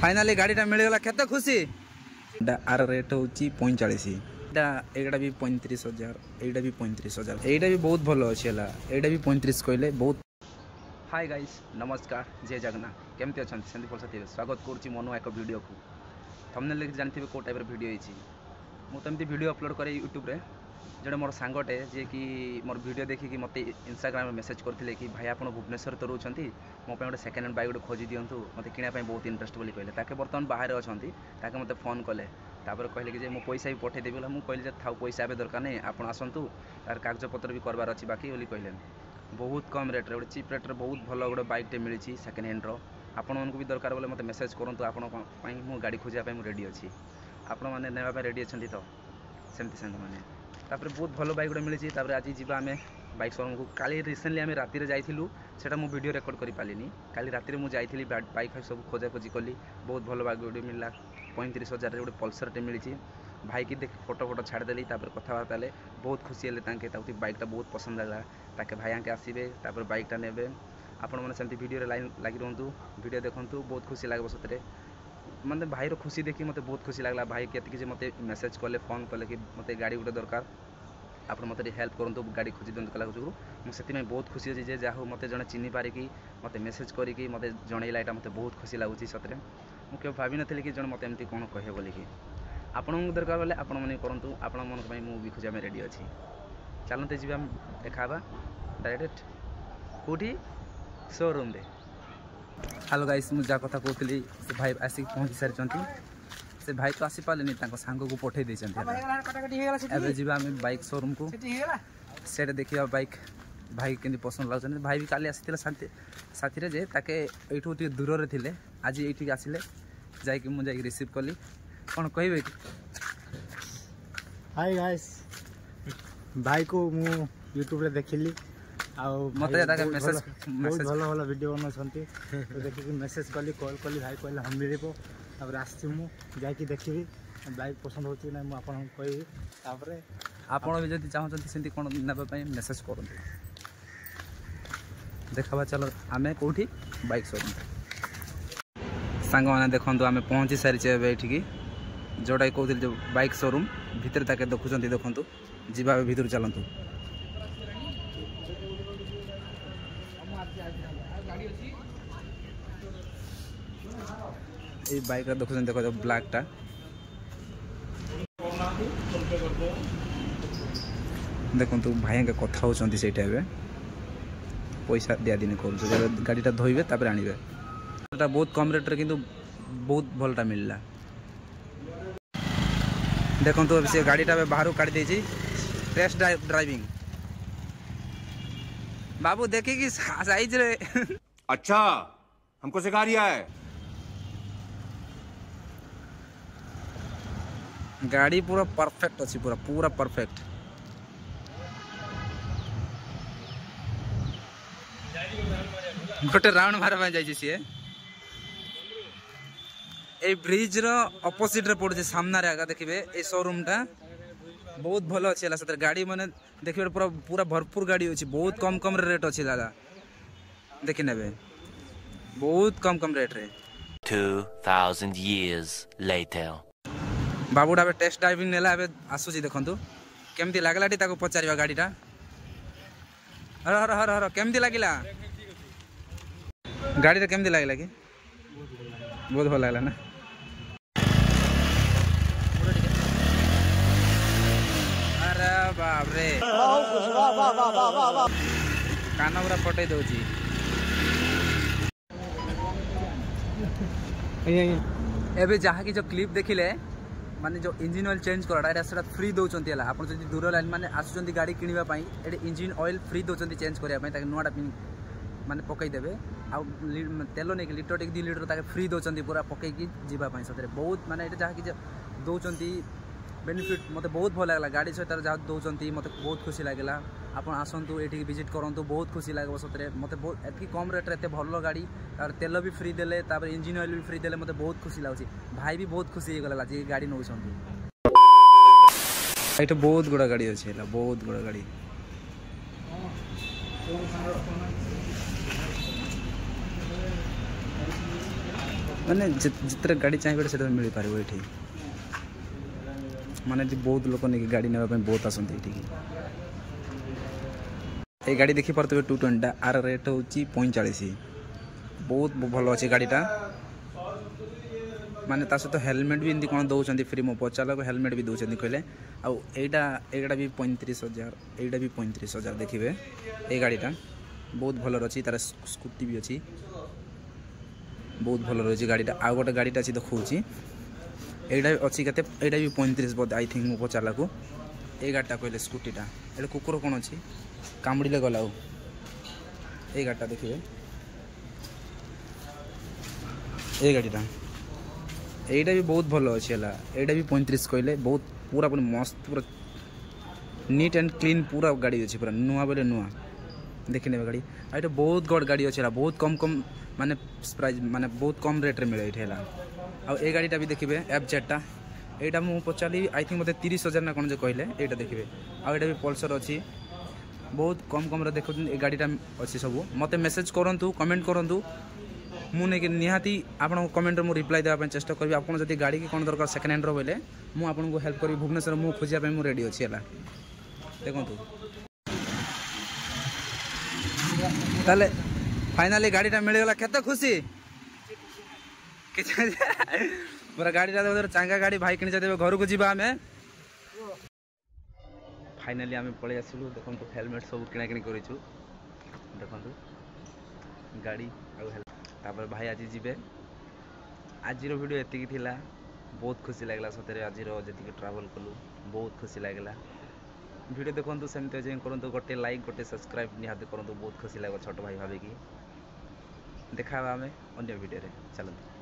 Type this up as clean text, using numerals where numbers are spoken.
Finally गाड़ीटा मिलगला केते खुशी are rate हूँ 45 एटा भी 35,000 एटा भी 35,000 एटा भी बहुत भल अच्छे एटा भी 35 कहले बहुत। हाय गाइस नमस्कार जय जगन्नाथ केमती अच्छा सेमती भल थे स्वागत करुँच मनु एक वीडियो को थंबनेल लिख जानते कौ टाइप वीडियो मुझे वीडियो अपलोड करे यूट्यूब रे जोड़े मोर सांगटे जी कि मोर वीडियो देखिकी मत इंस्टाग्राम मेसेज करते कि भाई आप भुवनेश्वर तो रोच मो गोटे सेकेंड हैंड बाइक गोटे खोजी दिंतु मत किनापी बहुत इंटरेस्ट बोली कहले ताके बर्तमान बाहर अच्छा मत फोन कले तापर कहले कि मो पैसा भी पठेदेवी बोला मुझे कहली था पैसा ए दरकार नहीं आप आसतु तार कागजपत्र भी करवार अच्छी बाकी बोली कहले बहुत कम रेट्रे गोटे चिप रेट्रे बहुत भल गोटे बाइकटे मिली सेकेंड हैंड्र आपण भी दरकार बोले मत मेसेज करूँ आपण मो गाड़ी खोजापी रेडी अच्छी आपण मैंने नेवाई रेडी अच्छा तो सेमती सांग मैंने तापर बहुत भल बाइक गोटे मिली आज जीवा आम बाइक शोरूम को काली रिसेंटली आम राति जाइलु सेटा मु वीडियो रेकर्ड कर पारिनी काली राति मुझे जाइली बाइक फाइक सब खोजाखोजी कली बहुत भल बाइक गोटे मिलला 35,000 गोटे पल्सरटे मिली भाई की देख फोटो फोटो छाड़देली कथबार्ता बहुत खुशी हेल्ले बाइकटा बहुत पसंद लगा ताके भाई आके आसबे बाइकटा ने आपण मैंने सेमती वीडियो लगी रुहतु वीडियो देखु बहुत खुशी लगे सतरे मतलब भाई खुशी देखी मत बहुत खुशी लगला भाई के मत मेसेज कले फोन कले कि मत गाड़ी गोटे दरकार आप मत हेल्प करूँ गाड़ी खोजी दिखाँ कला जो मुझे बहुत खुशी अच्छी जे जहाँ मत जड़े चिन्ह पारिकी मत मेसेज करी मत जनइला यहाँ मत बहुत खुशी लगुच सतरे मुझे भावी नी कि जन मत एमती कौन कहे बोलिकी आपण दरकार बोले आपण मैंने करूँ आपण मन मुझे खोजा में रेडी अच्छी चलते जी देखा डायरेक्ट कौटी शोरूम रे। हेलो गाइस मुझे जहाँ कथा कहती से भाई आसिक पहुँची सारी से भाई तो आसी पारे सांग को पठे देते जीवा आम बाइक शोरूम को से देखा बाइक भाई के पसंद लगे भाई भी काली आसी साथी जे ताके एठू दूर थे आज ये आसिले जाकि मुझे रिसीव कली कौन कहे हाय गाइस भाई को मु यूट्यूब रे देखिली मत मेसेज भल भल वीडियो बनाते तो देखिए मेसेज कली कॉल कली भाई कहले हम मिल जाकि देखी बाइक पसंद होती ना मुझे कहि आप भी जब चाहते सेमती कौन नापी मेसेज करूँ देखा चलो आम कौटी बाइक शोरूम सांग मैंने देखो आम पहुँची सारी ये जोटा कहते जो बाइक शोरूम भितर ताके देखुं देखु जीवा भीतर चलतु ये बाइक देखुं देखो ब्लैकटा देखु भाई कथा होती से पैसा दिया दिन कर गाड़ीटा धोबे तापर आनबे बहुत कम रेट्रे कि बहुत भलटा मिलला देखो तो से गाड़ीटा बाहर काट देछि टेस्ट ड्राइविंग बाबू देखी कि साइज रे अच्छा हमको सिखा रिया है गाड़ी पूरा परफेक्ट अच्छी पूरा पूरा परफेक्ट गोटे राउंड मारवा जाइए सी ए ब्रिज रो ऑपोजिट रे पड़े सामने आगा देखिए ए शोरूम टा बहुत भल अच्छे सर गाड़ी मैंने देखिए पूरा पूरा भरपूर गाड़ी अच्छी बहुत कम कम रेट अच्छी दादा देखी ने बहुत कम कम रेट रे 2000 years later बाबूटा टेस्ट ड्राइविंग नेला आसूची देखु केमती लगला पचार गाड़ीटा हर हर हर हर केमती लगिला गाड़ी केमती लगिला कि बहुत भल लगला ना अरे बाप रे कान पूरा फटे दौची एबे जहाँ की जो क्लिप देखिले माने जो इंजिन ऑयल चेंज कराटा से फ्री दौरान है आप दूर लाइन मैंने आसुँच गाड़ी किणवाई ये इंजिन ऑयल फ्री दौरान चेंज करने नुआटा माने पकईदेवे आ तेल नहीं लिटर टे 2 लिटर फ्री दौरान पूरा पकईकी जावाई सतरे बहुत माने जहाँ कि दौरान बेनिफिट मत बहुत भल लगला गाड़ी सहित जहाँ दौरान मत बहुत खुशी लगे आप आसतु ये विजिट करूँ बहुत खुशी लगे सतरे मत बहुत एति कम रेट्रे एत भल गाड़ी तेल भी फ्री देले इंजिन ऑयल भी फ्री देले मत बहुत खुशी लगुच भाई भी बहुत खुशी होगला जी गाड़ी नौ ये बहुत गुड़ा गाड़ी अच्छे बहुत गुड़ा गाड़ी ମାନେ ଯେତେଟା ଗାଡ଼ି ଚାହିଁବେ ସେଟା ମିଳିପାରିବ ଏଠି। ମାନେ ଏଠି ବହୁତ ଲୋକ ନେଇକି ଗାଡ଼ି ନେବା ପାଇଁ ବହୁତ ଆସନ୍ତି ଏଠିକି। এই গাড়ি ଦେଖିପାରୁଥିବେ 220 ଆର ରେଟ୍ ହେଉଛି 45। ବହୁତ ଭଲ ଅଛି ଗାଡ଼ିଟା। ମାନେ ତା ସହିତ ହେଲମେଟ୍ ବି ଏମିତି କ'ଣ ଦେଉଛନ୍ତି ଫ୍ରି। ମୋ ପଚାରିଲାକୁ ହେଲମେଟ୍ ବି ଦେଉଛନ୍ତି କହିଲେ। ଆଉ ଏଇଟା ବି 35,000, ଏଇଟା ବି 35,000 ଦେଖିବେ। ଏଇ ଗାଡ଼ିଟା ବହୁତ ଭଲ ଅଛି, ତାର ସ୍କୁଟି ବି ଅଛି, ବହୁତ ଭଲ ରହିଛି ଗାଡ଼ିଟା। ଆଉ ଗୋଟେ ଗାଡ଼ିଟା ଅଛି ଦେଖାଉଛି, এইটা ଅଛି କେତେ, এইଟା ବି 35 ବୋଧେ ଆଇ ଥିଙ୍କ ମୁଁ ପଚାରିଲାକୁ। এই ଗାଡ଼ିଟା କହିଲେ ସ୍କୁଟିଟା, ଏଇଟା କୁକୁର କ'ଣ ଅଛି କାମୁଡ଼ିଲେ ଗଲା। ଆଉ এই ଗାଡ଼ିଟା ଦେଖିବେ, এই ଗାଡ଼ିଟା এইটা ବି ବହୁତ ଭଲ ଅଛି ହେଲା। এইଟା ବି 35 କହିଲେ। ବହୁତ ପୁରା ପୁଣି ମସ୍ତ, ପୁରା ନିଟ୍ ଆଣ୍ଡ କ୍ଲିନ୍ ପୁରା ଗାଡ଼ି ଅଛି, ପୁରା ନୂଆ ବୋଲେ ନୂଆ। ଦେଖିନେବେ ଗାଡ଼ି। ଆଉ ଏଇଟା ବହୁତ ଗାଡ଼ି ଅଛି ହେଲା, ବହୁତ କମ୍ ମାନେ ପ୍ରାଇସ୍, ମାନେ ବହୁତ କମ୍ ରେଟ୍ରେ ମିଳେ ଏଇଠି ହେଲା। ଆଉ এই ଗାଡ଼ିଟା ବି ଦେଖିବେ FZଟା, এইଟା ମୁଁ ପଚାରିଲି ଆଇ ଥିଙ୍କ ମୋତେ 30,000 ନା କ'ଣ ଯେ କହିଲେ। এইଟା ଦେଖିବେ। ଆଉ ଏଇଟା ବି ପଲ୍ସର ଅଛି, ବହୁତ କମ୍ରେ ଦେଖୁଛନ୍ତି। এই ଗାଡ଼ିଟା ଅଛି ସବୁ। ମୋତେ ମେସେଜ୍ କରନ୍ତୁ, କମେଣ୍ଟ କରନ୍ତୁ, ମୁଁ ନେଇକି ନିହାତି ଆପଣଙ୍କ କମେଣ୍ଟରେ ମୁଁ ରିପ୍ଲାଏ ଦେବା ପାଇଁ ଚେଷ୍ଟା କରିବି। ଆପଣ ଯଦି ଗାଡ଼ି କି କ'ଣ ଦରକାର ସେକେଣ୍ଡ ହ୍ୟାଣ୍ଡର ବୋଇଲେ ମୁଁ ଆପଣଙ୍କୁ ହେଲ୍ପ କରିବି। ଭୁବନେଶ୍ୱର ମୁଁ ଖୋଜିବା ପାଇଁ ମୁଁ ରେଡ଼ି ଅଛି ହେଲା। ଦେଖନ୍ତୁ ତାହେଲେ ଫାଇନାଲି ଗାଡ଼ିଟା ମିଳିଗଲା। କେତେ ଖୁସି କିଛି ପୁରା ଗାଡ଼ିଟା ଚାଙ୍ଗା ଗାଡ଼ି ଭାଇ କିଣିଛନ୍ତି। ଏବେ ଘରକୁ ଯିବା ଆମେ। ଫାଇନାଲି ଆମେ ପଳେଇ ଆସିଲୁ। ଦେଖନ୍ତୁ ହେଲମେଟ୍ ସବୁ କିଣାକିଣି କରିଛୁ। ଦେଖନ୍ତୁ ଗାଡ଼ି ଆଉ ତାପରେ ଭାଇ ଆଜି ଯିବେ। ଆଜିର ଭିଡ଼ିଓ ଏତିକି ଥିଲା। ବହୁତ ଖୁସି ଲାଗିଲା ସତରେ। ଆଜିର ଯେତିକି ଟ୍ରାଭେଲ୍ କଲୁ ବହୁତ ଖୁସି ଲାଗିଲା। ଭିଡ଼ିଓ ଦେଖନ୍ତୁ, ସେମିତି ଏନ୍ଜୟ କରନ୍ତୁ। ଗୋଟେ ଲାଇକ୍, ଗୋଟେ ସବସ୍କ୍ରାଇବ୍ ନିହାତି କରନ୍ତୁ। ବହୁତ ଖୁସି ଲାଗିବ ଛୋଟ ଭାଇ ଭାବିକି। ଦେଖା ହେବା ଆମେ ଅନ୍ୟ ଭିଡ଼ିଓରେ। ଚାଲନ୍ତୁ।